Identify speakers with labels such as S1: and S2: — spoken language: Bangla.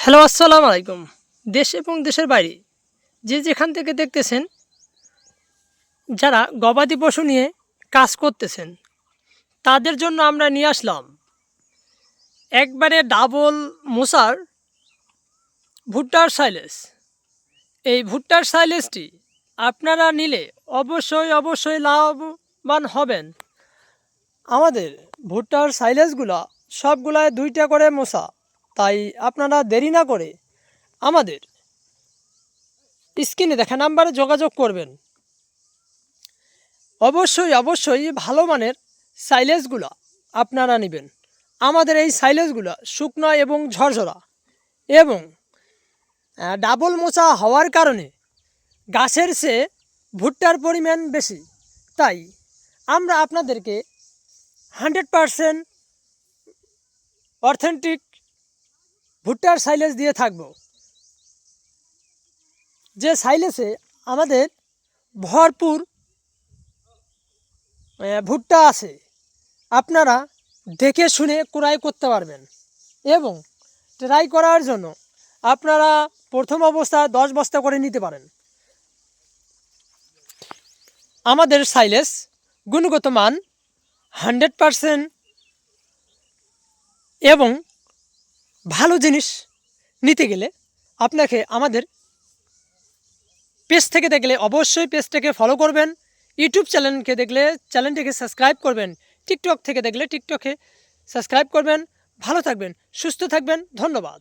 S1: হ্যালো, আসসালামু আলাইকুম। দেশ এবং দেশের বাইরে যে যেখান থেকে দেখতেছেন, যারা গবাদি পশু নিয়ে কাজ করতেছেন, তাদের জন্য আমরা নিয়ে আসলাম একবারে ডাবল মশার ভুট্টার সাইলেজ। এই ভুট্টার সাইলেজটি আপনারা নিলে অবশ্যই লাভবান হবেন। আমাদের ভুট্টার সাইলেজগুলা সবগুলায় 2টা করে মশা, তাই আপনারা দেরি না করে আমাদের স্ক্রিনে দেখা নাম্বারে যোগাযোগ করবেন। অবশ্যই ভালো মানের সাইলেজগুলো আপনারা নেবেন। আমাদের এই সাইলেজগুলো শুকনো এবং ঝরঝরা এবং ডাবল মোচা হওয়ার কারণে গাছের চেয়ে ভুট্টার পরিমাণ বেশি। তাই আমরা আপনাদেরকে 100% অথেন্টিক ভুট্টার সাইলেজ দিয়ে থাকব, যে সাইলেজে আমাদের ভরপুর ভুট্টা আছে। আপনারা দেখে শুনে ক্রয় করতে পারবেন এবং ট্রাই করার জন্য আপনারা প্রথম অবস্থায় 10 বস্তা করে নিতে পারেন। আমাদের সাইলেজ গুণগত মান 100% এবং ভালো জিনিস নিতে গেলে আপনাকে আমাদের পেজ থেকে দেখলে অবশ্যই পেজটাকে ফলো করবেন, ইউটিউব চ্যানেলকে দেখলে চ্যানেলটিকে সাবস্ক্রাইব করবেন, টিকটক থেকে দেখলে টিকটকে সাবস্ক্রাইব করবেন। ভালো থাকবেন, সুস্থ থাকবেন, ধন্যবাদ।